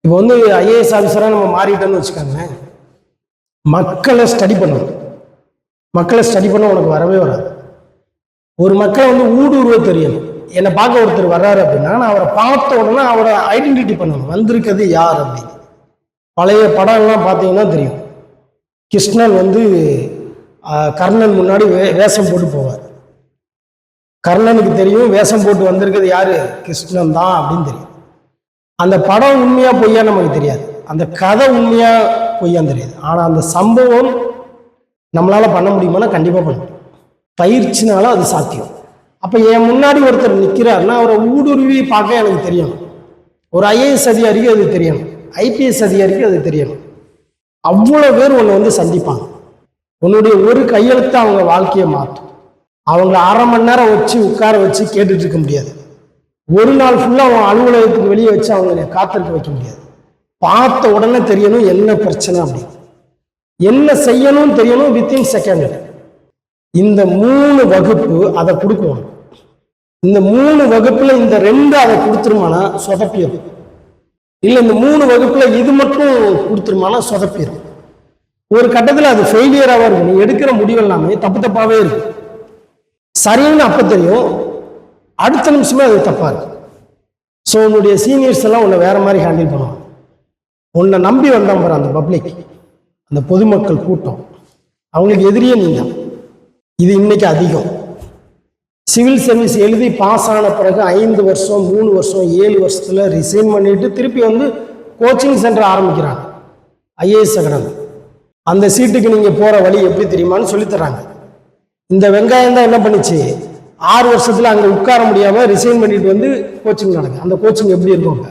இப்போ வந்து ஐஏஎஸ் ஆஃபீஸராக நம்ம மாறிட்டோம்னு வச்சுக்கோங்க, மக்களை ஸ்டடி பண்ணணும். மக்களை ஸ்டடி பண்ண உனக்கு வரவே வராது. ஒரு மக்களை வந்து ஊடுருவ தெரியணும். என்னை பார்க்க ஒருத்தர் வர்றாரு அப்படின்னா நான் அவரை பார்த்த உடனே அவரை ஐடென்டிட்டி பண்ணணும், வந்திருக்கிறது யார் அப்படின்னு. பழைய படம்லாம் பார்த்தீங்கன்னா தெரியும், கிருஷ்ணன் வந்து கர்ணன் முன்னாடி வேஷம் போட்டு போவார். கர்ணனுக்கு தெரியும் வேஷம் போட்டு வந்திருக்கிறது யாரு, கிருஷ்ணன் தான் அப்படின்னு தெரியும். அந்த படம் உண்மையா பொய்யா நமக்கு தெரியாது, அந்த கதை உண்மையா பொய்யான்னு தெரியாது. ஆனால் அந்த சம்பவம் நம்மளால பண்ண முடியுமானா கண்டிப்பாக பண்ண முடியும். பயிற்சினால அது சாத்தியம். அப்போ என் முன்னாடி ஒருத்தர் நிற்கிறாருன்னா அவரை ஊடுருவி பார்க்க எனக்கு தெரியணும். ஒரு ஐஏஎஸ் அதிகாரிக்கு அது தெரியணும், ஐபிஎஸ் அதிகாரிக்கு அது தெரியணும். அவ்வளோ பேர் உன்னை வந்து சந்திப்பாங்க. உன்னுடைய ஒரு கையெழுத்து அவங்க வாழ்க்கையை மாற்றும். அவங்கள அரை மணி நேரம் வச்சு உட்கார வச்சு கேட்டுட்டு இருக்க முடியாது. ஒரு நாள் ஃபுல்லாக அவன் அலுவலகத்துக்கு வெளியே வச்சு அவங்களை காத்திருக்க வைக்க முடியாது. பார்த்த உடனே தெரியணும் என்ன பிரச்சனை அப்படின்னு, என்ன செய்யணும்னு தெரியணும் வித்தின் செகண்ட். இந்த 3 வகுப்பு அதை கொடுக்கணும். இந்த 3 வகுப்புல இந்த 2 அதை கொடுத்துருமானா சொதப்பிடும். இல்லை இந்த 3 வகுப்புல இது மட்டும் கொடுத்துருமானா சொதப்பிடும். ஒரு கட்டத்தில் அது ஃபெயிலியராக இருக்கும். நீ எடுக்கிற முடிவு எல்லாமே தப்பு தப்பாகவே இருக்கு. சரின்னு அப்போ தெரியும், அடுத்த நிமிஷமே அது தப்பா இருக்கு. ஸோ உன்னுடைய சீனியர்ஸ் எல்லாம் உன்னை வேற மாதிரி ஹேண்டில் பண்ணுவாங்க. உன்னை நம்பி வந்தான் பாரு அந்த பப்ளிக், அந்த பொதுமக்கள் கூட்டம், அவங்களுக்கு எதிரியே நீ தான். இது இன்னைக்கு அதிகம். சிவில் சர்வீஸ் எழுதி பாஸ் ஆன பிறகு 5 வருஷம் 3 வருஷம் 7 வருஷத்துல ரிசைன் பண்ணிட்டு திருப்பி வந்து கோச்சிங் சென்டர் ஆரம்பிக்கிறாங்க, ஐஏஎஸ் அகாடமி. அந்த சீட்டுக்கு நீங்க போற வழி எப்படி தெரியுமான்னு சொல்லித்தராங்க. இந்த வெங்காயம் தான் என்ன பண்ணிச்சு, 6 வருஷத்துல அங்க உட்கார முடியாம ரிசைன் பண்ணிட்டு வந்து கோச்சிங் நடக்குது. அந்த கோச்சிங் எப்படி இருக்கும்?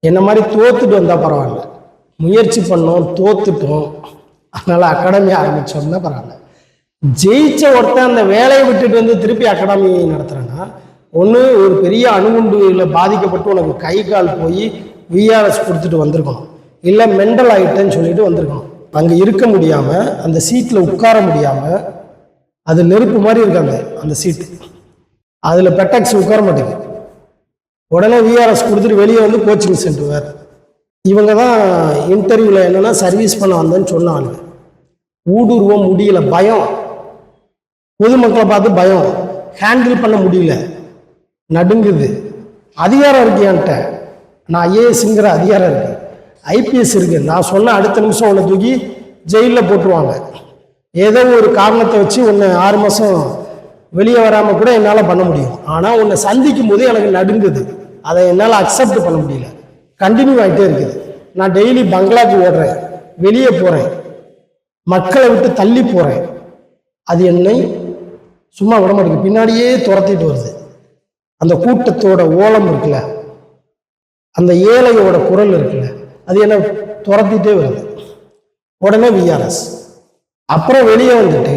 என்ன மாதிரி தோத்துட்டு வந்தா பரவாயில்ல, முயற்சி பண்ணோம் தோத்துட்டோம் அதனால அகாடமி ஆரம்பிச்சோம்னா பரவாயில்ல. ஜெயிச்ச ஒருத்தன் அந்த வேலையை விட்டுட்டு வந்து திருப்பி அகாடமி நடத்துறாங்கன்னா, ஒன்று ஒரு பெரிய அணுகுண்டுல பாதிக்கப்பட்டு உனக்கு கை கால் போய் விஆர்எஸ் கொடுத்துட்டு வந்திருக்கணும், இல்லை மெண்டல் ஆகிட்டேன்னு சொல்லிட்டு வந்திருக்கணும். அங்கே இருக்க முடியாம அந்த சீட்டில் உட்கார முடியாம, அது நெருப்பு மாதிரி இருக்காங்க அந்த சீட்டு, அதில் பெட்டாக்ஸ் உட்கார மாட்டேங்குது. உடனே விஆர்எஸ் கொடுத்துட்டு வெளியே வந்து கோச்சிங் சென்டர் வேறு. இவங்க தான் இன்டர்வியூவில் என்னென்னா சர்வீஸ் பண்ண வந்தேன்னு சொன்னாங்க. ஊடுருவ முடியல, பயம், பொதுமக்களை பார்த்து பயம், ஹேண்டில் பண்ண முடியல, நடுங்குது. அதிகாரம் இருக்கு என்கிட்ட, நான் ஐஏஎஸ்ங்கிற அதிகாரம் இருக்கு, ஐபிஎஸ் இருக்கு, நான் சொன்ன அடுத்த நிமிஷம் உன்னை தூக்கி ஜெயிலில் போட்டுருவாங்க. ஏதோ ஒரு காரணத்தை வச்சு உன்னை 6 மாதம் வெளியே வராமல் கூட என்னால் பண்ண முடியும். ஆனால் உன்னை சந்திக்கும் போது எனக்கு நடுங்குது, அதை என்னால் அக்செப்ட் பண்ண முடியல, கண்டினியூ ஆகிட்டே இருக்குது. நான் டெய்லி பங்களாக்கு ஓடுறேன், வெளியே போகிறேன், மக்களை விட்டு தள்ளி போகிறேன், அது என்னை சும்மா விட மாட்டேங்குது, பின்னாடியே துரத்திட்டு வருது. அந்த கூட்டத்தோட ஓலம் இருக்குல்ல, அந்த ஏழையோட குரல் இருக்குல்ல, அது என்ன துரத்திட்டே வருது. உடனே விஆர்எஸ். அப்புறம் வெளியே வந்துட்டு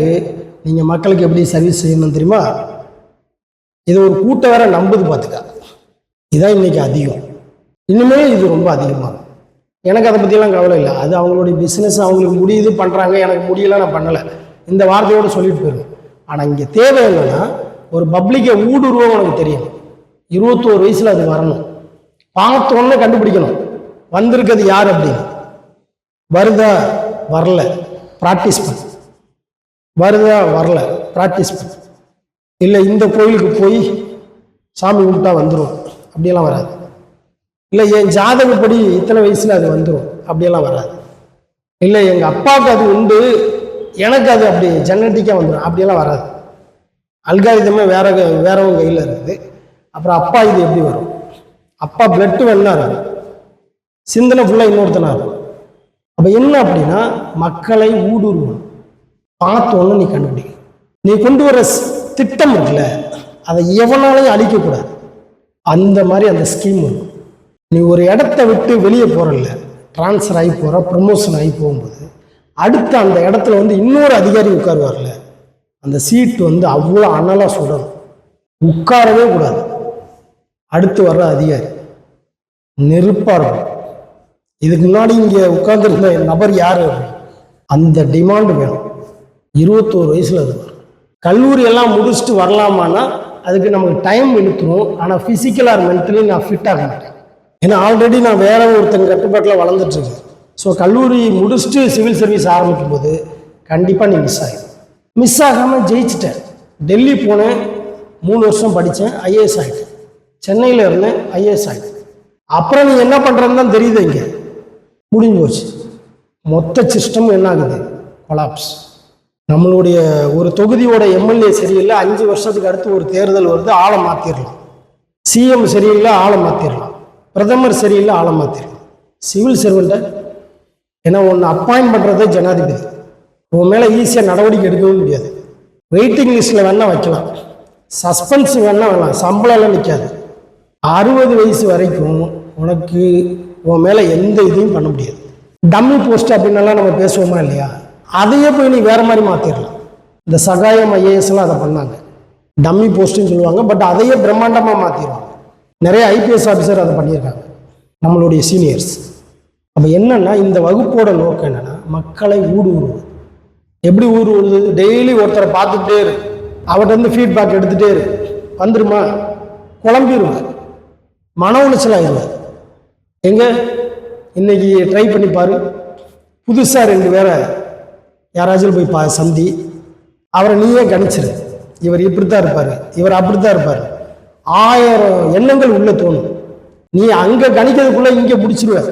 நீங்கள் மக்களுக்கு எப்படி சர்வீஸ் செய்யணும் தெரியுமா, இது ஒரு கூட்டம் வேற நம்புது பார்த்துக்கா. இதான் இன்னைக்கு அதிகம், இன்னுமே இது ரொம்ப அதிகமாக. எனக்கு அதை பற்றிலாம் கவலை இல்லை, அது அவங்களுடைய பிஸ்னஸ், அவங்களுக்கு முடியுது பண்ணுறாங்க, எனக்கு முடியல நான் பண்ணலை, இந்த வார்த்தையோடு சொல்லிட்டு போயிடும். ஆனால் இங்கே தேவை என்னன்னா, ஒரு பப்ளிக்கை ஊடுருவம் உனக்கு தெரியும். 21 வயசில் அது வரணும், பார்த்த உடனே கண்டுபிடிக்கணும் வந்திருக்கிறது யார் அப்படின்னு. வருதா வரல ப்ராக்டிஸ் பண்ணு, வருதா வரல ப்ராக்டிஸ் பண்ணு. இல்லை இந்த கோயிலுக்கு போய் சாமி கும்பிட்டா வந்துடும் அப்படியெல்லாம் வராது. இல்லை என் ஜாதகப்படி இத்தனை வயசில் அது வந்துடும் அப்படியெல்லாம் வராது. இல்லை எங்கள் அப்பாவுக்கு அது உண்டு, எனக்கு அது அப்படி ஜெனட்டிக்காக வந்துடும் அப்படியெல்லாம் வராது. அல்காரிதமே வேறவங்க கையில் இருக்குது. அப்புறம் அப்பா இது எப்படி வரும், அப்பா பிளட்டு வேணா இருக்கும், சிந்தனை ஃபுல்லாக இன்னொருத்தனா இருக்கும். அப்போ என்ன அப்படின்னா, மக்களை ஊடுருவணும், பார்த்தோன்னு நீ கண்டுபிடி. நீ கொண்டு வர திட்டம் இருக்குல்ல, அதை எவனாலையும் அழிக்கக்கூடாது. அந்த மாதிரி அந்த ஸ்கீம் இருக்கும். நீ ஒரு இடத்த விட்டு வெளியே போறல, டிரான்ஸ்ஃபர் ஆகி போற, ப்ரமோஷன் ஆகி போகும்போது அடுத்த அந்த இடத்துல வந்து இன்னொரு அதிகாரி உட்காருவார்ல, அந்த சீட்டு வந்து அவ்வளோ அனலாக சுடணும், உட்காரவே கூடாது. அடுத்து வர்ற அதிகாரி நெருப்பா இருக்கும். இதுக்கு முன்னாடி இங்கே உட்கார்ந்துருந்த நபர் யாரு, அந்த டிமாண்ட் வேணும். 21 வயசுல அது வரும். கல்லூரி எல்லாம் முடிச்சுட்டு வரலாமான்னா அதுக்கு நமக்கு டைம் இழுத்துரும். ஆனால் ஃபிசிக்கல் ஆர் மென்டலி நான் ஃபிட் ஆக மாட்டேன். ஏன்னா ஆல்ரெடி நான் வேற ஒருத்தங்க கட்டுப்பாட்டில் வளர்ந்துட்டு இருக்கேன். ஸோ கல்லூரி முடிச்சுட்டு சிவில் சர்வீஸ் ஆரம்பிக்கும் போது கண்டிப்பாக நீ மிஸ் ஆகிடும். மிஸ் ஆகாமல் ஜெயிச்சிட்டேன். டெல்லி போனேன், 3 வருஷம் படித்தேன், ஐஏஎஸ் ஆகிட்டேன். சென்னையில் இருந்தேன், ஐஏஎஸ் ஆகிட்டேன். அப்புறம் நீ என்ன பண்ணுறன்னு தான் தெரியுது. இங்கே முடிஞ்சு போச்சு. மொத்த சிஸ்டம் என்ன ஆகுது? கொலாப்ஸ். நம்மளுடைய ஒரு தொகுதியோட எம்எல்ஏ சரியில்லை, 5 வருஷத்துக்கு அடுத்து ஒரு தேர்தல் வருது, ஆளை மாற்றிடலாம். சிஎம் சரியில்லை, ஆளை மாற்றிடலாம். பிரதமர் சரியில்லை, ஆளை மாற்றிடலாம். சிவில் சர்வெண்ட்டை ஏன்னா ஒன்று அப்பாயிண்ட் பண்ணுறதே ஜனாதிபதி. உன் மேலே ஈஸியாக நடவடிக்கை எடுக்கவும் முடியாது. வெயிட்டிங் லிஸ்ட்டில் வேணால் வைக்கலாம், சஸ்பென்ஸ் வேணால் வேணாம், சம்பளம்லாம் நிற்காது. 60 வயசு வரைக்கும் உனக்கு உன் மேலே எந்த இதையும் பண்ண முடியாது. டம்மி போஸ்ட் அப்படின்னலாம் நம்ம பேசுவோமா இல்லையா? அதையே போய் நீ வேறு மாதிரி மாற்றிடலாம். இந்த சகாயம் ஐஏஎஸ்லாம் அதை பண்ணாங்க, டம்மி போஸ்ட்டுன்னு சொல்லுவாங்க. பட் அதையே பிரம்மாண்டமாக மாற்றிடுவாங்க. நிறைய ஐபிஎஸ் ஆஃபீஸர் அதை பண்ணியிருக்காங்க, நம்மளுடைய சீனியர்ஸ். அப்போ என்னென்னா இந்த வகுப்போட நோக்கம் என்னென்னா மக்களை ஊடுருவது. எப்படி ஊடுருவது? டெய்லி ஒருத்தரை பார்த்துக்கிட்டே இரு, அவர்கிட்ட ஃபீட்பேக் எடுத்துகிட்டே இரு. வந்துருமா? குழம்பிடுவேன், மன உளைச்சல் ஆயிடுவேன். எங்கே இன்னைக்கு ட்ரை பண்ணி பாரு, புதுசாக 2 பேரை யாராச்சும் போய் சந்தி, அவரை நீயே கணிச்சிரு. இவர் இப்படித்தான் இருப்பார், இவர் அப்படித்தான் இருப்பார். 1000 எண்ணங்கள் உள்ளே தோணும். நீ அங்கே கணிக்கிறதுக்குள்ளே இங்கே பிடிச்சிருவார்.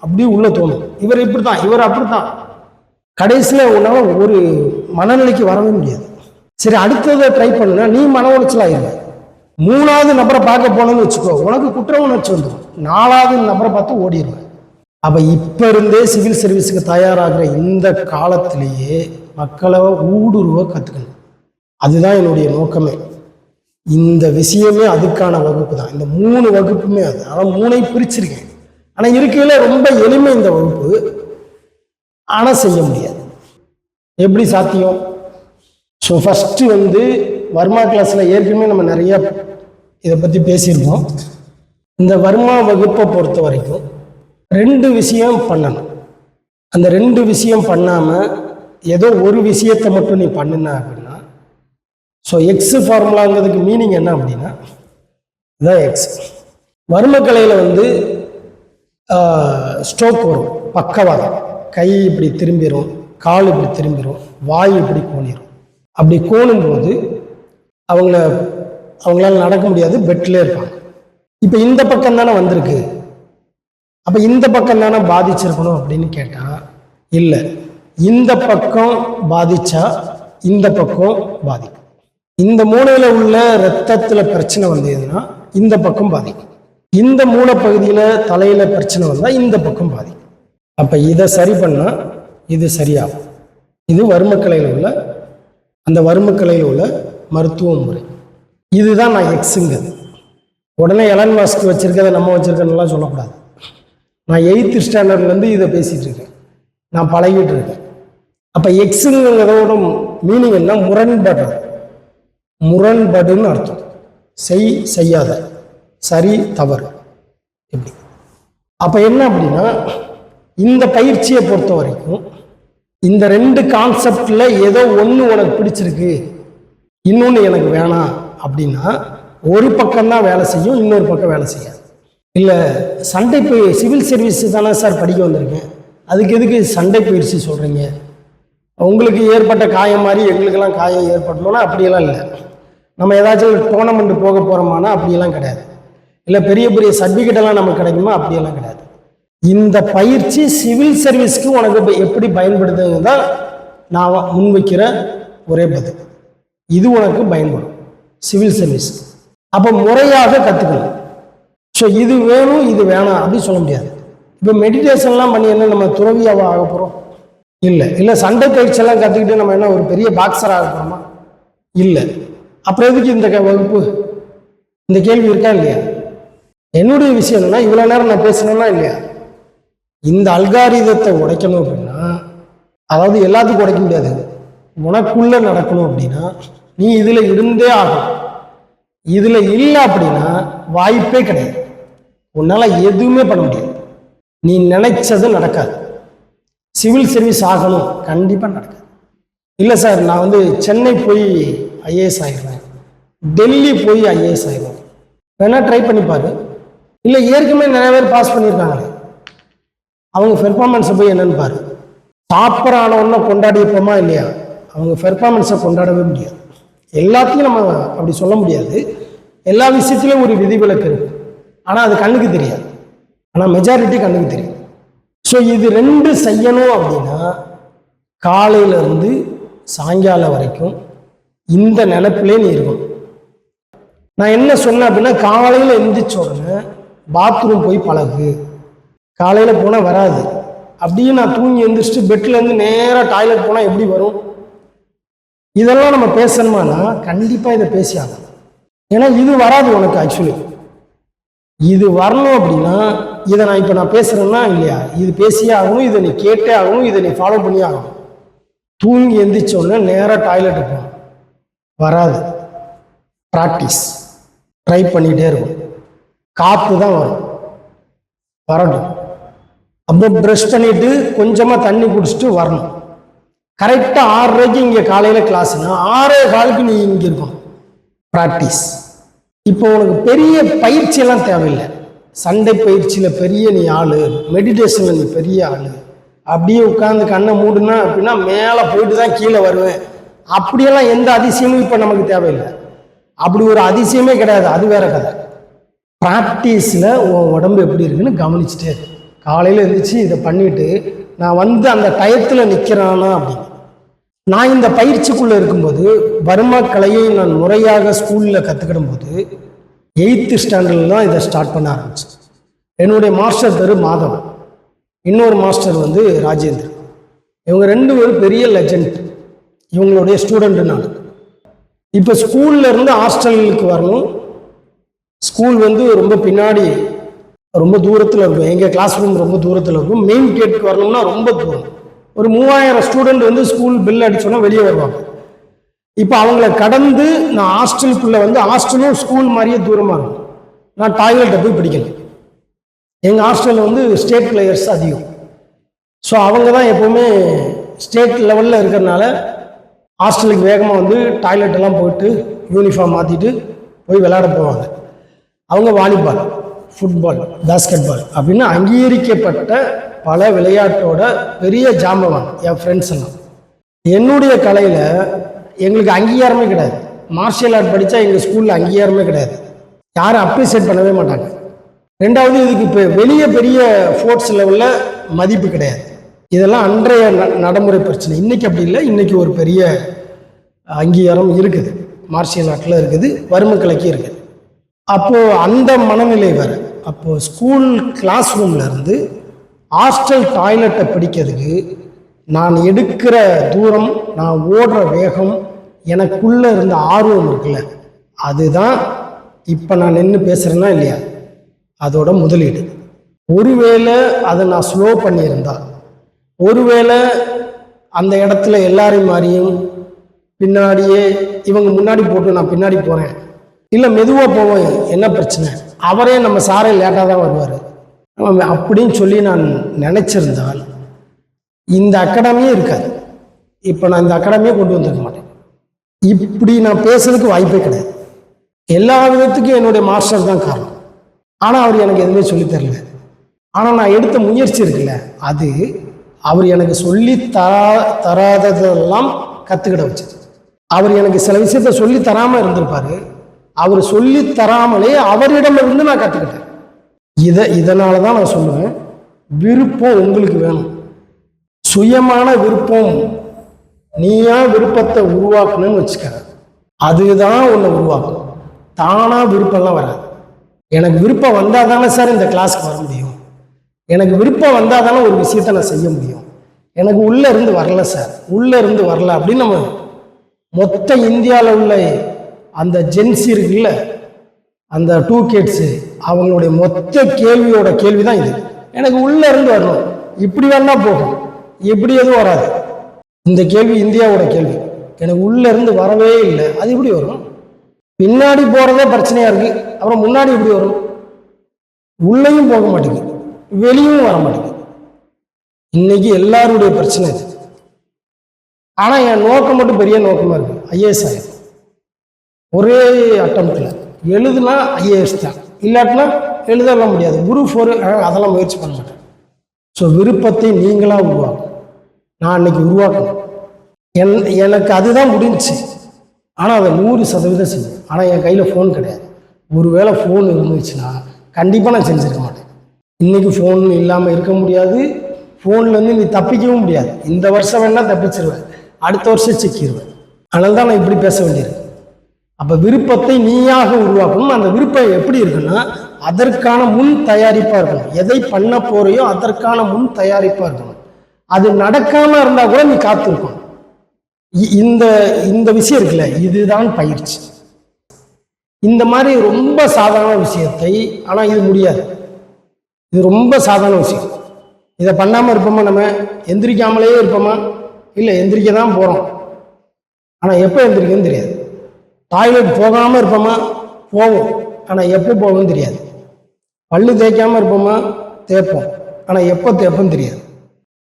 அப்படியே உள்ளே தோணும், இவர் இப்படித்தான், இவர் அப்படித்தான். கடைசியில் உன்னால் ஒரு மனநிலைக்கு வரவே முடியாது. சரி, அடுத்ததை ட்ரை பண்ணுனா நீ மன உளைச்சல் ஆயிடுவேன். 3வது நபரை பார்க்க போனோன்னு வச்சுக்கோ, உனக்கு குற்ற உணர்ச்சி வந்துடும். 4வது நபரை பார்த்து ஓடிடுவேன். அப்போ இப்போ இருந்தே சிவில் சர்வீஸுக்கு தயாராகிற இந்த காலத்திலேயே மக்களை ஊடுருவ கற்றுக்கணும். அதுதான் என்னுடைய நோக்கமே. இந்த விஷயமே அதுக்கான வகுப்பு தான். இந்த 3 வகுப்புமே அது. ஆனால் 3ஐ பிரிச்சிருக்கேன். ஆனால் இருக்கையில் ரொம்ப எளிமை இந்த வகுப்பு. ஆனால் செய்ய முடியாது. எப்படி சாத்தியம்? ஸோ ஃபஸ்ட்டு வர்மா கிளாஸில் ஏற்கனவே நம்ம நிறைய இதை பற்றி பேசியிருக்கோம். இந்த வர்மா வகுப்பை பொறுத்த வரைக்கும் 2 விஷயம் பண்ணணும். அந்த 2 விஷயம் பண்ணாமல் ஏதோ ஒரு விஷயத்தை மட்டும் நீ பண்ணுன அப்படின்னா, ஸோ எக்ஸ் ஃபார்முலாங்கிறதுக்கு மீனிங் என்ன அப்படின்னா, இதுதான் எக்ஸ். வர்மக்கலையில் ஸ்ட்ரோக் வரும், பக்கவாதம். கை இப்படி திரும்பிடும், கால் இப்படி திரும்பிடும், வாய் இப்படி கோணிடும். அப்படி கோணும்போது அவங்களால நடக்க முடியாது, பெட்டில் இருப்பாங்க. இப்போ இந்த பக்கம் தானே வந்திருக்கு, அப்போ இந்த பக்கம் தானே பாதிச்சிருக்கணும் அப்படின்னு கேட்டால் இல்லை. இந்த பக்கம் பாதிச்சா இந்த பக்கம் பாதிக்கும். இந்த மூளையில் உள்ள இரத்தத்தில் பிரச்சனை வந்ததுன்னா இந்த பக்கம் பாதிக்கும். இந்த மூளை பகுதியில் தலையில் பிரச்சனை வந்தால் இந்த பக்கம் பாதிக்கும். அப்போ இதை சரி பண்ணால் இது சரியாகும். இது வர்மக்கலையில் உள்ள அந்த வர்மக்கலையில் உள்ள மருத்துவ முறை. இதுதான் நான் எக்ஸுங்கிறது. உடனே எலன் மாஸ்க் வச்சுருக்கதை நம்ம வச்சுருக்கேன்னுலாம் சொல்லக்கூடாது. நான் 8th ஸ்டாண்டர்ட்லேருந்து இதை பேசிகிட்டு இருக்கேன், நான் பழகிட்டு இருக்கேன். அப்போ எக்ஸுங்கிறதோட மீனிங் என்ன? முரண்படுறது. முரண்படுன்னு அர்த்தம். செய்யாத, சரி தவறு, எப்படி. அப்போ என்ன அப்படின்னா, இந்த பயிற்சியை பொறுத்த வரைக்கும் இந்த 2 கான்செப்டில் ஏதோ ஒன்று உனக்கு பிடிச்சிருக்கு, இன்னொன்று எனக்கு வேணாம் அப்படின்னா ஒரு பக்கம்தான் வேலை செய்யும், இன்னொரு பக்கம் வேலை செய்யாது. இல்லை சண்டை சிவில் சர்வீஸ் தானே சார் படிக்க வந்திருக்கேன், அதுக்கு எதுக்கு சண்டை பயிற்சி சொல்கிறீங்க? உங்களுக்கு ஏற்பட்ட காயம் மாதிரி எங்களுக்கெல்லாம் காயம் ஏற்படணும்னா அப்படியெல்லாம் இல்லை. நம்ம ஏதாச்சும் டோர்னமெண்ட் போக போகிறோமானா அப்படியெல்லாம் கிடையாது. இல்லை பெரிய பெரிய சர்டிஃபிகேட்டெல்லாம் நமக்கு கிடைக்குமா? அப்படியெல்லாம் கிடையாது. இந்த பயிற்சி சிவில் சர்வீஸ்க்கு உனக்கு எப்படி பயன்படுதுன்னு தான் நான் முன்வைக்கிற ஒரே பதில். இது உனக்கு பயன்படும் சிவில் சர்வீஸ். அப்போ முறையாக கற்றுக்கணும். ஸோ இது வேணும் இது வேணாம் அப்படின்னு சொல்ல முடியாது. இப்போ மெடிடேஷன்லாம் பண்ணி என்ன நம்ம துறவியாக ஆக போகிறோம்? இல்லை சண்டை பயிற்சியெல்லாம் கற்றுக்கிட்டு நம்ம என்ன ஒரு பெரிய பாக்ஸர் ஆக போகிறோமா? இல்லை. அப்புறம் எதுக்கு இந்த வகுப்பு? இந்த கேள்வி இருக்கா இல்லையா? என்னுடைய விஷயம் என்னன்னா, இவ்வளோ நேரம் நான் பேசணும்னா இல்லையா, இந்த அல்காரிதத்தை உடைக்கணும் அப்படின்னா, அதாவது எல்லாத்துக்கும் உடைக்க முடியாது, உனக்குள்ள நடக்கணும் அப்படின்னா நீ இதில் இருந்தே ஆகும். இதில் இல்லை அப்படின்னா வாய்ப்பே கிடையாது. உன்னால் எதுவுமே பண்ண முடியாது. நீ நினைச்சது நடக்காது. சிவில் சர்வீஸ் ஆகணும் கண்டிப்பாக நடக்காது. இல்லை சார் நான் சென்னை போய் ஐஏஎஸ் ஆகிடுவேன், டெல்லி போய் ஐஏஎஸ் ஆகிடுவேன், வேணா ட்ரை பண்ணி பாரு. இல்லை ஏற்கனவே நிறைய பேர் பாஸ் பண்ணியிருக்காங்களே, அவங்க பெர்ஃபார்மன்ஸை போய் என்னன்னு பாரு. டாப்பர் ஆனவொன்னே கொண்டாடிப்போமா இல்லையா? அவங்க பெர்ஃபார்மன்ஸை கொண்டாடவே முடியாது. எல்லாத்தையும் நம்ம அப்படி சொல்ல முடியாது. எல்லா விஷயத்திலும் ஒரு விதிவிலக்கு இருக்கு. ஆனால் அது கண்ணுக்கு தெரியாது. ஆனால் மெஜாரிட்டி கண்ணுக்கு தெரியும். ஸோ இது ரெண்டு செய்யணும் அப்படின்னா காலையிலேருந்து சாயங்காலம் வரைக்கும் இந்த நினைப்பிலே நீ இருக்கும். நான் என்ன சொன்னேன் அப்படின்னா, காலையில் எந்திரிச்ச உடனே பாத்ரூம் போய் பழகு. காலையில் போனால் வராது. அப்படியே நான் தூங்கி எழுந்திரிச்சிட்டு பெட்லேருந்து நேராக டாய்லெட் போனால் எப்படி வரும்? இதெல்லாம் நம்ம பேசணுமானா கண்டிப்பாக இதை பேசி ஆகணும். ஏன்னா இது வராது உனக்கு. ஆக்சுவலி இது வரணும் அப்படின்னா இதை நான் பேசுகிறேன்னா இல்லையா, இது பேசியே ஆகணும், இதை நீ கேட்டே ஆகணும், இதை நீ ஃபாலோ பண்ணி ஆகணும். தூங்கி எந்திரிச்ச உடனே நேராக டாய்லெட்டு போகணும். வராது. ப்ராக்டிஸ் ட்ரை பண்ணிகிட்டே இருக்கும். காற்று தான் வரும், வரட்டும். அப்போ ப்ரஷ் பண்ணிட்டு கொஞ்சமாக தண்ணி குடிச்சிட்டு வரணும். கரெக்டாக 6:30 இங்கே காலையில் கிளாஸ்னா 6:15 நீ இங்கே இருக்கணும். ப்ராக்டிஸ். இப்போ உனக்கு பெரிய பயிற்சியெல்லாம் தேவையில்லை. சண்டை பயிற்சியில் பெரிய நீ ஆள், மெடிடேஷனில் நீ பெரிய ஆள், அப்படியே உட்காந்து கண்ணை மூடுனா அப்படின்னா மேலே போயிட்டு தான் கீழே வருவேன், அப்படியெல்லாம் எந்த அதிசயமும் இப்போ நமக்கு தேவையில்லை. அப்படி ஒரு அதிசயமே கிடையாது. அது வேற கதை. ப்ராக்டிஸில் உன் உடம்பு எப்படி இருக்குன்னு கவனிச்சுட்டே இருக்கு. காலையில் இருந்துச்சு இதை பண்ணிட்டு நான் அந்த டயத்தில் நிற்கிறானா அப்படின்னு. நான் இந்த பயிற்சிக்குள்ளே இருக்கும்போது பர்மா கலையை நான் முறையாக ஸ்கூலில் கற்றுக்கிடும் போது 8th ஸ்டாண்டர்டில் தான் இதை ஸ்டார்ட் பண்ண ஆரம்பிச்சேன். என்னுடைய மாஸ்டர் பேர் மாதவன், இன்னொரு மாஸ்டர் ராஜேந்திரன். இவங்க 2 பேரும் பெரிய லெஜண்ட். இவங்களுடைய ஸ்டூடெண்ட்டு நான். இப்போ ஸ்கூல்ல இருந்து ஹாஸ்டலுக்கு வரணும். ஸ்கூல் ரொம்ப பின்னாடி, ரொம்ப தூரத்தில் இருக்கும். எங்கள் கிளாஸ் ரூம் ரொம்ப தூரத்தில் இருக்கும். மெயின் கேட்டுக்கு வரணும்னா ரொம்ப தூரம். ஒரு 3000 ஸ்டூடெண்ட் ஸ்கூல் பில் அடிச்சோன்னா வெளியே வருவாங்க. இப்போ அவங்கள கடந்து நான் ஹாஸ்டலுக்குள்ளே ஹாஸ்டலும் ஸ்கூல் மாதிரியே தூரமாக இருக்கும். நான் டாய்லெட்டை போய் பிடிக்கணும். எங்கள் ஹாஸ்டலில் ஸ்டேட் பிளேயர்ஸ் அதிகம். ஸோ அவங்க தான் எப்போவுமே ஸ்டேட் லெவலில் இருக்கிறனால ஹாஸ்டலுக்கு வேகமாக டாய்லெட் எல்லாம் போயிட்டு யூனிஃபார்ம் மாற்றிட்டு போய் விளையாட போவாங்க. அவங்க வாலிபால், ஃபுட்பால், பாஸ்கெட் பால் அப்படின்னு அங்கீகரிக்கப்பட்ட பல விளையாட்டோட பெரிய ஜாம்பவான் என் ஃப்ரெண்ட்ஸ் எல்லாம். என்னுடைய கலையில் எங்களுக்கு அங்கீகாரமே கிடையாது. மார்ஷியல் ஆர்ட் படித்தா எங்கள் ஸ்கூலில் அங்கீகாரமே கிடையாது. யாரும் அப்ரிசியேட் பண்ணவே மாட்டாங்க. ரெண்டாவது, இதுக்கு இப்போ வெளியே பெரிய ஸ்போர்ட்ஸ் லெவலில் மதிப்பு கிடையாது. இதெல்லாம் அன்றைய நடைமுறை பிரச்சனை. இன்றைக்கி அப்படி இல்லை. இன்றைக்கி ஒரு பெரிய அங்கீகாரம் இருக்குது. மார்ஷியல் ஆர்ட்டில் இருக்குது, வறுமை கலைக்கு இருக்குது. அப்போது அந்த மனநிலை வேறு. அப்போது ஸ்கூல் கிளாஸ் ரூமில் இருந்து ஹாஸ்டல் டாய்லெட்டை பிடிக்கிறதுக்கு நான் எடுக்கிற தூரம், நான் ஓடுற வேகம், எனக்குள்ளே இருந்த ஆர்வம் இருக்குல்ல, அதுதான் இப்போ நான் நின்று பேசுகிறேன்னா இல்லையா அதோட முதலீடு. ஒருவேளை அதை நான் ஸ்லோ பண்ணியிருந்தா, ஒருவேளை அந்த இடத்துல எல்லாரையும் மாதிரியும் பின்னாடியே இவங்க முன்னாடி போட்டு நான் பின்னாடி போகிறேன், இல்லை மெதுவாக போவேன், என்ன பிரச்சனை, அவரே நம்ம சாரே லேட்டாக தான் வருவார் அப்படின்னு சொல்லி நான் நினச்சிருந்தால் இந்த அகாடமியே இருக்காது. இப்போ நான் இந்த அகாடமியை கொண்டு வந்திருக்க மாட்டேன். இப்படி நான் பேசுறதுக்கு வாய்ப்பே கிடையாது. எல்லா விதத்துக்கும் என்னுடைய மாஸ்டர் தான் காரணம். ஆனால் அவர் எனக்கு எதுவுமே சொல்லித்தரல. ஆனால் நான் எடுத்த முயற்சி இருக்குல்ல, அது அவர் எனக்கு சொல்லி தராததெல்லாம் கற்றுக்கிட வச்சது. அவர் எனக்கு சில விஷயத்த சொல்லி தராமல் இருந்திருப்பாரு. அவர் சொல்லி தராமலே அவரிடமிருந்து நான் கற்றுக்கிட்டேன். இதனால தான் நான் சொல்லுவேன், விருப்பம் உங்களுக்கு வேணும். சுயமான விருப்பம். நீயா விருப்பத்தை உருவாக்கணும்னு வச்சுக்க, அதுதான் உன்னை உருவாக்கும். தானா விருப்பம்லாம் வராது. எனக்கு விருப்பம் வந்தால் தானே சார் இந்த கிளாஸ்க்கு வர முடியும், எனக்கு விருப்பம் வந்தால் தானே ஒரு விஷயத்தை நான் செய்ய முடியும், எனக்கு உள்ளே இருந்து வரல சார், உள்ளே இருந்து வரல அப்படின்னு நம்ம மொத்த இந்தியாவில் உள்ள அந்த ஜென்சி இருக்குல்ல, அந்த 2 kids அவங்களுடைய மொத்த கேள்வியோட கேள்வி தான் இது. எனக்கு உள்ளே இருந்து வரணும், இப்படி வேணா போகும், இப்படி எதுவும் வராது. இந்த கேள்வி இந்தியாவோட கேள்வி. எனக்கு உள்ளே இருந்து வரவே இல்லை, அது எப்படி வரும்? பின்னாடி போகிறதே பிரச்சனையாக இருக்குது, அப்புறம் முன்னாடி எப்படி வரும்? உள்ளேயும் போக மாட்டேங்குது, வெளியும் வர மாட்டேங்குது. இன்னைக்கு எல்லாருடைய பிரச்சனை இது. ஆனால் என் நோக்கம் மட்டும் பெரிய நோக்கமாக இருக்குது, ஐஏஎஸ் ஆகிடும். ஒரே அட்டம்ப்டில் எழுதுனா ஐஏஎஸ் தான், இல்லாட்டினா எழுதலாம் முடியாது. குரூப் 4 அதெல்லாம் முயற்சி பண்ண மாட்டேன். ஸோ விருப்பத்தை நீங்களாக உருவாக்கும். நான் அன்னைக்கு உருவாக்கணும். எனக்கு அதுதான் முடிஞ்சிச்சு. ஆனால் அதை 100% செஞ்சேன். ஆனால் என் கையில் ஃபோன் கிடையாது. ஒருவேளை ஃபோன் இருந்துச்சுன்னா கண்டிப்பாக நான் செஞ்சுருக்க மாட்டேன். இன்றைக்கி ஃபோன் இல்லாமல் இருக்க முடியாது. ஃபோன்லேருந்து நீ தப்பிக்கவும் முடியாது. இந்த வருஷம் வேணால் தப்பிச்சிருவேன், அடுத்த வருஷம் சிக்கிடுவேன். அதனால தான் நான் இப்படி பேச வேண்டியிருக்கு. அப்போ விருப்பத்தை நீயாக உருவாக்கணும். அந்த விருப்பம் எப்படி இருக்குன்னா அதற்கான முன் தயாரிப்பாக இருக்கணும். எதை பண்ண போறியோ அதற்கான முன் தயாரிப்பாக இருக்கணும். அது நடக்காமல் இருந்தால் கூட நீ காத்திருக்கணும். இந்த இந்த விஷயம் இருக்குல்ல, இதுதான் பயிற்சி. இந்த மாதிரி ரொம்ப சாதாரண விஷயத்தை, ஆனால் இது முடியாது. இது ரொம்ப சாதாரண விஷயம். இதை பண்ணாமல் இருப்போமா? நம்ம எந்திரிக்காமலே இருப்போமா? இல்லை, எந்திரிக்க தான் போகிறோம். ஆனால் எப்போ எந்திரிக்கன்னு தெரியாது. டாய்லெட் போகாமல் இருப்போமா? போவோம். ஆனால் எப்போ போவோம்னு தெரியாது. பல்லு தேய்க்காமல் இருப்போமா? தேய்ப்போம். ஆனால் எப்போ தேய்ப்போம்னு தெரியாது.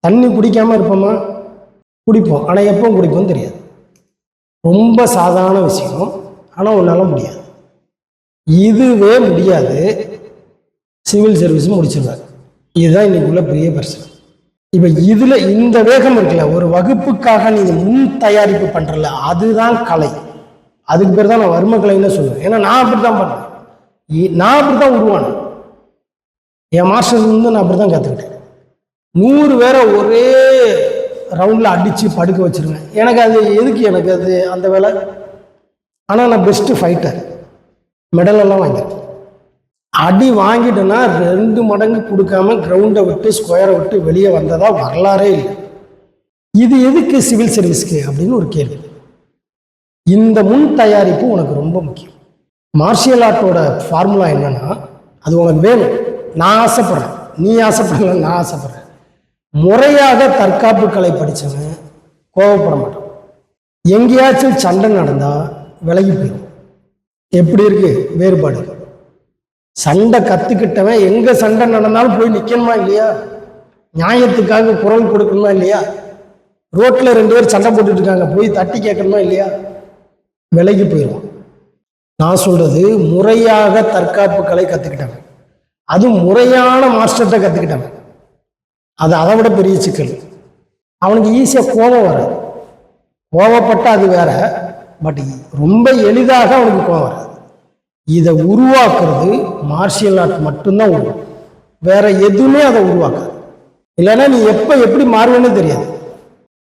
தண்ணி குடிக்காமல் இருப்போமா? குடிப்போம். ஆனால் எப்போ குடிப்போம்னு தெரியாது. ரொம்ப சாதாரண விஷயம், ஆனால் உன்னால் முடியாது. இதுவே முடியாது, சிவில் சர்வீஸும் முடிச்சிருவாங்க. இதுதான் இன்னைக்குள்ள பெரிய பிரச்சனை. இப்போ இதில் இந்த வேகம் இருக்குல்ல, ஒரு வகுப்புக்காக நீங்கள் முன் தயாரிப்பு பண்ணுறல, அதுதான் கலை. அதுக்கு பேர் தான் நான் வர்ம கலைன்னு சொல்லுவேன். ஏன்னா நான் அப்படி தான் பண்ணேன். நான் அப்படி தான் உருவானேன். என் மாஸ்டர்லேருந்து நான் அப்படி தான் கற்றுக்கிட்டேன். 100 பேரை ஒரே ரவுண்டில் அடித்து படுக்க வச்சுருவேன். எனக்கு அது எதுக்கு, எனக்கு அது அந்த வேலை. ஆனால் நான் பெஸ்ட்டு ஃபைட்டர், மெடலெல்லாம் வாங்கிட்டேன். அடி வாங்கிட்டேன்னா 2 மடங்கு கொடுக்காம கிரவுண்டை விட்டு ஸ்கொயரை விட்டு வெளியே வந்ததா வரலாறே இல்லை. இது எதுக்கு சிவில் சர்வீஸ்க்கு அப்படின்னு ஒரு கேள்வி. இந்த முன் தயாரிப்பு உனக்கு ரொம்ப முக்கியம். மார்ஷியல் ஆர்ட்டோட ஃபார்முலா என்னன்னா, அது உனக்கு வேணும். நான் ஆசைப்படுறேன், நீ ஆசைப்படல, நான் ஆசைப்படுறேன். முறையாக தற்காப்பு கலை படித்தவன் கோவப்பட மாட்டான். எங்கேயாச்சும் சண்டை நடந்தால் விலகி போயிடும். எப்படி இருக்கு வேறுபாடு? சண்டை கற்றுக்கிட்டவன் எங்கே சண்டை நடந்தாலும் போய் நிற்கணுமா இல்லையா? நியாயத்துக்காக குரல் கொடுக்கணுமா இல்லையா? ரோட்டில் 2 பேர் சண்டை போட்டுட்டு இருக்காங்க, போய் தட்டி கேட்கணுமா இல்லையா? விலகி போயிடுவான். நான் சொல்றது முறையாக தற்காப்பு கலை கற்றுக்கிட்டவன், அதுவும் முறையான மாஸ்டர்கிட்ட கற்றுக்கிட்டவன். அது அதை விட பெரிய சிக்கல். அவனுக்கு ஈஸியாக கோபம் வராது. கோபப்பட்டால் அது வேற, பட் ரொம்ப எளிதாக அவனுக்கு கோபம் வராது. இதை உருவாக்குறது மார்ஷியல் ஆர்ட் மட்டும்தான் உருவாக்கும். வேற எதுவுமே அதை உருவாக்காது. இல்லைன்னா நீ எப்போ எப்படி மாறுவேன்னு தெரியாது.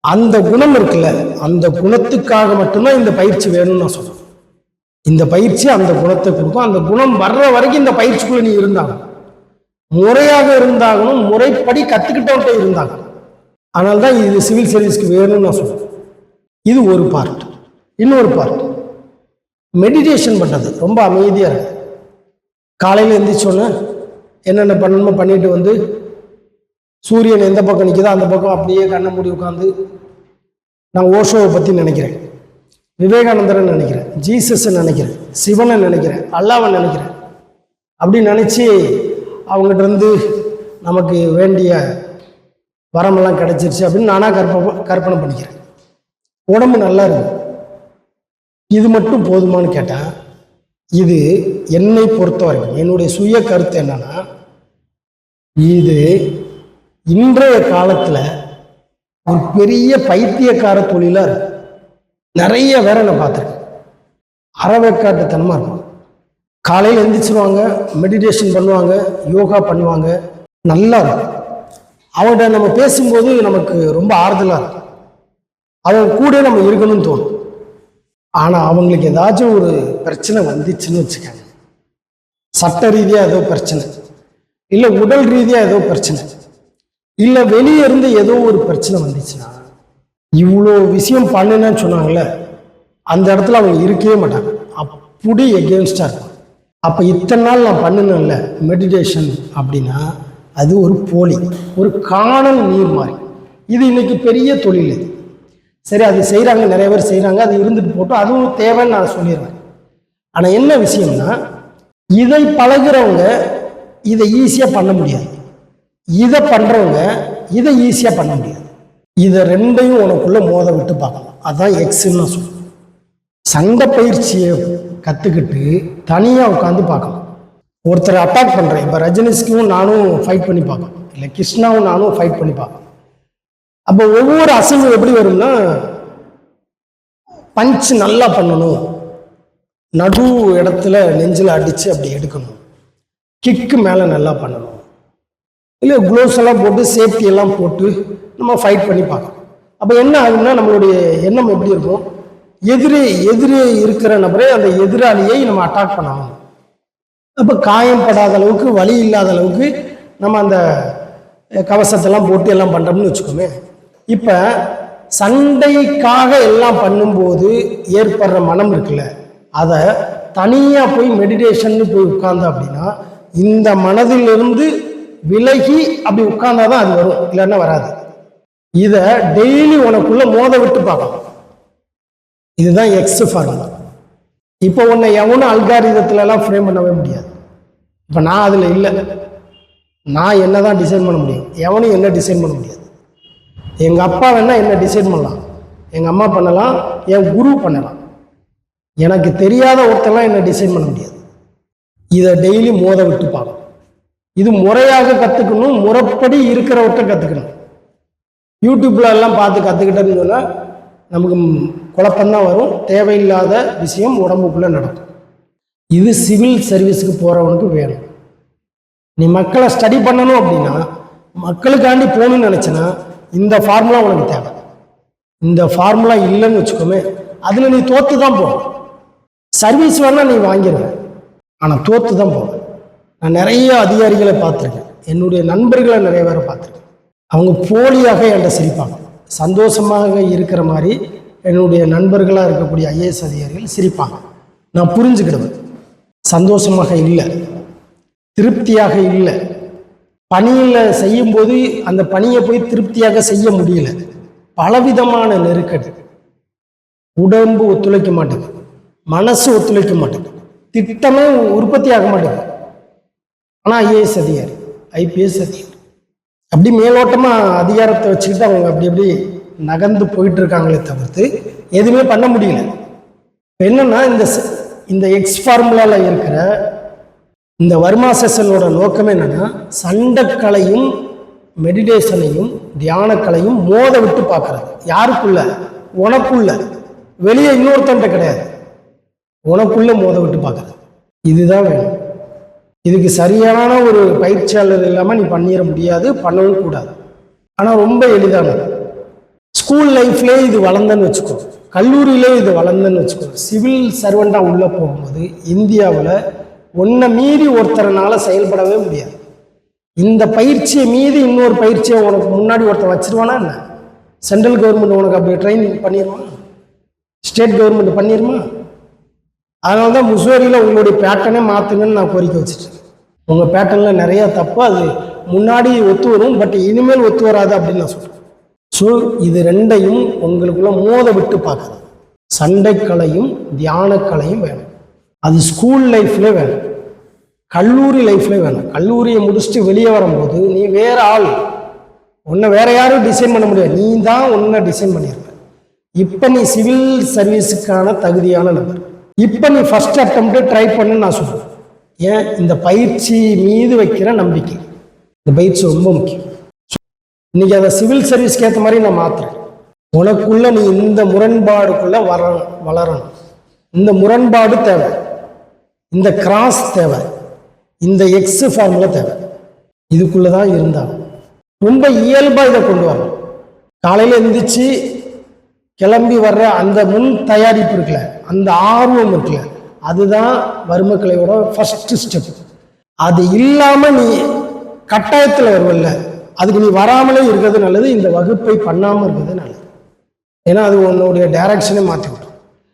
அந்த குணம் இருக்குல்ல, அந்த குணத்துக்காக மட்டும்தான் இந்த பயிற்சி வேணும்னு நான் சொல்றேன். இந்த பயிற்சி அந்த குணத்தை கொடுக்கும். அந்த குணம் வர்ற வரைக்கும் இந்த பயிற்சிக்குள்ள நீ இருந்தாங்க, முறையாக இருந்தாகணும், முறைப்படி கற்றுக்கிட்டவன்ட்ட இருந்தாங்க. அதனால தான் இது சிவில் சர்வீஸ்க்கு வேணும்னு நான் சொல்றேன். இது ஒரு பார்ட். இன்னொரு பார்ட் மெடிடேஷன் பண்ணுறது. ரொம்ப அமைதியாக இருக்கு. காலையில் எழுந்திரிச்சோன்னே என்னென்ன பண்ணணுமோ பண்ணிட்டு வந்து சூரியன் எந்த பக்கம் நிற்குதோ அந்த பக்கம் அப்படியே கண்ணை மூடி உட்காந்து நான் ஓஷோவை பற்றி நினைக்கிறேன், விவேகானந்தரை நினைக்கிறேன், ஜீசஸை நினைக்கிறேன், சிவனை நினைக்கிறேன், அல்லாவை நினைக்கிறேன். அப்படி நினச்சி அவங்ககிட்ட இருந்து நமக்கு வேண்டிய வரமெல்லாம் கிடைச்சிருச்சு அப்படின்னு நானாக கற்பனை பண்ணிக்கிறேன். உடம்பு நல்லா இருக்கு. இது மட்டும் போதுமானு கேட்டேன். இது என்னை பொறுத்த வரைக்கும் என்னுடைய சுய கருத்து என்னன்னா, இது இன்றைய காலத்தில் ஒரு பெரிய பைத்தியக்கார தொழிலாக இருக்கு. நிறைய பேரை நான் பார்த்துருக்கேன். அறவேக்காட்டுத்தனமாக இருக்கும். காலையில் எழுந்திரிச்சிருவாங்க, மெடிடேஷன் பண்ணுவாங்க, யோகா பண்ணுவாங்க, நல்லா இருக்கும். அவங்கள்ட்ட நம்ம பேசும்போது நமக்கு ரொம்ப ஆறுதலாக இருக்கும். அவங்க கூட நம்ம இருக்கணும்னு தோணும். ஆனால் அவங்களுக்கு ஏதாச்சும் ஒரு பிரச்சனை வந்துச்சுன்னு வச்சுக்கோங்க, சட்ட ரீதியாக ஏதோ பிரச்சனை, இல்லை உடல் ரீதியாக ஏதோ பிரச்சனை, இல்லை வெளியே இருந்து ஏதோ ஒரு பிரச்சனை வந்துச்சுன்னா, இவ்வளோ விஷயம் பண்ணுன்னு சொன்னாங்கல்ல, அந்த இடத்துல அவங்க இருக்கவே மாட்டாங்க. அப்படி எகெயின்ஸ்டாக இருக்கும். அப்போ இத்தனை நாள் நான் பண்ணினேன்ல மெடிடேஷன் அப்படின்னா அது ஒரு போலி, ஒரு காணல் நீர் மாதிரி. இது இன்னைக்கு பெரிய தொழில். இது சரி, அது செய்கிறாங்க, நிறைய பேர் செய்கிறாங்க, அது இருந்துட்டு போட்டோம், அதுவும் தேவைன்னு நான் சொல்லிடுவேன். ஆனால் என்ன விஷயம்னா, இதை பழகிறவங்க இதை ஈஸியாக பண்ண முடியாது, இதை பண்ணுறவங்க இதை ஈஸியாக பண்ண முடியாது. இதை ரெண்டையும் உனக்குள்ள மோத விட்டு பார்க்கலாம். அதான் எக்ஸ்ன்னு நான் சொல்லுவேன். சண்டை பயிற்சியை கற்றுக்கிட்டு தனியாக உட்காந்து பார்க்கலாம். ஒருத்தரை அட்டாக் பண்ணுறேன். இப்போ ரஜினிஸ்க்கும் நானும் ஃபைட் பண்ணி பார்ப்பேன், இல்லை கிருஷ்ணாவும் நானும் ஃபைட் பண்ணி பார்ப்பேன். அப்போ ஒவ்வொரு அசைவும் எப்படி வரும்னா, பஞ்ச் நல்லா பண்ணணும், நடு இடத்துல நெஞ்சில் அடித்து அப்படி எடுக்கணும், கிக்கு மேலே நல்லா பண்ணணும், இல்லை க்ளோவ்ஸ் எல்லாம் போட்டு சேஃப்டி எல்லாம் போட்டு நம்ம ஃபைட் பண்ணி பார்க்கணும். அப்போ என்ன ஆகும்னா, நம்மளுடைய எண்ணம் எப்படி இருக்கும், எதிரே இருக்கிற நபரை, அந்த எதிராளியை நம்ம அட்டாக் பண்ணணும். அப்போ காயம் படாத அளவுக்கு, வலி இல்லாத அளவுக்கு நம்ம அந்த கவசத்தெல்லாம் போட்டு எல்லாம் பண்ணுறோம்னு வச்சுக்கோமே. இப்போ சண்டைக்காக எல்லாம் பண்ணும்போது ஏற்படுற மனம் இருக்குல்ல, அதை தனியாக போய் மெடிடேஷன் போய் உட்கார்ந்த அப்படின்னா, இந்த மனதிலிருந்து விலகி அப்படி உட்கார்ந்தாதான் அது வரும், இல்லைன்னா வராது. இதை டெய்லி உனக்குள்ள மோத விட்டு பார்க்கணும். இதுதான் எக்ஸ் ஃபார்முலா. இப்போ உன்னை எவனும் அல்காரிதத்துல எல்லாம் ஃப்ரேம் பண்ணவே முடியாது. இப்போ நான் அதில் இல்லை, நான் என்ன தான் டிசைன் பண்ண முடியும், எவனும் என்ன டிசைன் பண்ண முடியாது. எங்கள் அப்பா வேணா என்ன டிசைன் பண்ணலாம், எங்கள் அம்மா பண்ணலாம், என் குரு பண்ணலாம், எனக்கு தெரியாத ஒருத்தெல்லாம் என்ன டிசைன் பண்ண முடியாது. இதை டெய்லி மோத விட்டு பார்க்கணும். இது முறையாக கற்றுக்கணும், முறைப்படி இருக்கிறவற்றை கற்றுக்கணும். யூடியூப்ல எல்லாம் பார்த்து கற்றுக்கிட்டேன்னு சொன்னால் நமக்கு குழப்பம்தான் வரும், தேவையில்லாத விஷயம் உடம்புக்குள்ளே நடக்கும். இது சிவில் சர்வீஸுக்கு போகிறவனுக்கு வேணும். நீ மக்களை ஸ்டடி பண்ணணும் அப்படின்னா, மக்களுக்காண்டி போகணும்னு நினச்சினா இந்த ஃபார்முலா உனக்கு தேவை. இந்த ஃபார்முலா இல்லைன்னு வச்சுக்கோமே, அதில் நீ தோற்று தான் போகணும். சர்வீஸ் வேணால் நீ வாங்கிடுவேன், ஆனால் தோற்று தான் போவேன். நான் நிறைய அதிகாரிகளை பார்த்துருக்கேன், என்னுடைய நண்பர்களை நிறைய பேரை பார்த்துருக்கேன். அவங்க போலியாக என்கிட்ட சிரிப்பாங்க. சந்தோஷமாக இருக்கிற மாதிரி என்னுடைய நண்பர்களாக இருக்கக்கூடிய ஐஏஎஸ் அதிகாரிகள் சிரிப்பாங்க. நான் புரிஞ்சுக்கிடுவேன், சந்தோஷமாக இல்லை, திருப்தியாக இல்லை. பணியில் செய்யும்போது அந்த பணியை போய் திருப்தியாக செய்ய முடியல, பலவிதமான நெருக்கடி, உடம்பு ஒத்துழைக்க மாட்டேங்குது, மனசு ஒத்துழைக்க மாட்டேங்குது, திட்டமே உற்பத்தி ஆக மாட்டேங்குது. ஆனால் ஐஏஎஸ் அதிகாரி, ஐபிஎஸ் அதிகாரி அப்படி மேலோட்டமாக அதிகாரத்தை வச்சுக்கிட்டு அவங்க அப்படி நகர்ந்து போயிட்டு இருக்காங்களே தவிர்த்து எதுவுமே பண்ண முடியல. இப்போ என்னன்னா, இந்த எக்ஸ் ஃபார்முலாவில் இருக்கிற இந்த வர்மா செஷனோட நோக்கமே என்னன்னா, சண்டைக்கலையும் மெடிடேஷனையும் தியானக்கலையும் மோத விட்டு பார்க்கறது. யாருக்குள்ள? உனக்குள்ள. வெளியே இன்னொருத்தன்ட்ட கிடையாது, உனக்குள்ள மோத விட்டு பார்க்கறது. இதுதான் வேணும். இதுக்கு சரியான ஒரு பயிற்சியாளர் இல்லாமல் நீ பண்ணிட முடியாது, பண்ணவும் கூடாது. ஆனால் ரொம்ப எளிதானது. ஸ்கூல் லைஃப்லேயே இது வளர்ந்தன்னு வச்சுக்கோ, கல்லூரியிலே இது வளர்ந்தன்னு வச்சுக்கோ, சிவில் சர்வெண்ட்டாக உள்ளே போகும்போது இந்தியாவில் ஒன்றை மீறி ஒருத்தரனால செயல்படவே முடியாது. இந்த பயிற்சியை மீறி இன்னொரு பயிற்சியை உனக்கு முன்னாடி ஒருத்தர் வச்சிருவானா என்ன? சென்ட்ரல் கவர்மெண்ட் உனக்கு அப்படி ட்ரைனிங் பண்ணிடுமா? ஸ்டேட் கவர்மெண்ட் பண்ணிடுமா? அதனால தான் முசோரியில் உங்களுடைய பேட்டர்னே மாற்றுங்கன்னு நான் கோரிக்கை வச்சுட்டேன். உங்கள் பேட்டர்னில் நிறையா தப்பு, அது முன்னாடி ஒத்து வரும், பட் இனிமேல் ஒத்து வராது அப்படின்னு நான் சொல்கிறேன். ஸோ இது ரெண்டையும் உங்களுக்குள்ள மோத விட்டு பார்க்குறது. சண்டைக்கலையும் தியானக்கலையும் வேணும். அது ஸ்கூல் லைஃப்லேயே வேணும், கல்லூரி லைஃப்லேயே வேணும். கல்லூரியை முடிச்சுட்டு வெளியே வரும்போது நீ வேற ஆள், உன்னை வேற யாரும் டிசைன் பண்ண முடியாது, நீ தான் உன்னை டிசைன் பண்ணியிருக்க. இப்போ நீ சிவில் சர்வீஸுக்கான தகுதியான நபர். இப்போ நீ ஃபர்ஸ்ட் அட்டெம்ப்ட் ட்ரை பண்ணுன்னு நான் சொல்கிறேன். ஏன்? இந்த பயிற்சி மீது வைக்கிற நம்பிக்கை. இந்த பயிற்சி ரொம்ப முக்கியம். இன்னைக்கு அதை சிவில் சர்வீஸ்க்கு ஏற்ற மாதிரி நான் மாற்றுறேன். உனக்குள்ள நீ இந்த முரண்பாடுக்குள்ள வளரணும். இந்த முரண்பாடு தேவை, இந்த கிராஸ் தேவை, இந்த எக்ஸ் ஃபார்முலா தேவை. இதுக்குள்ளதான் இருந்தாலும் ரொம்ப இயல்பா இதை கொண்டு வரணும். காலையில் எழுந்திரிச்சு கிளம்பி வர்ற அந்த முன் தயாரிப்பு இருக்குல்ல, அந்த ஆர்வம் இருக்குல்ல, அதுதான் வர்மக்கலையோட ஃபர்ஸ்ட் ஸ்டெப். அது இல்லாமல் நீ கட்டாயத்தில் வருவல்ல, அதுக்கு நீ வராமலே இருக்கிறது நல்லது, இந்த வகுப்பை பண்ணாமல் இருக்கிறது நல்லது. ஏன்னா அது உன்னுடைய டைரக்ஷனே மாற்றிடும்.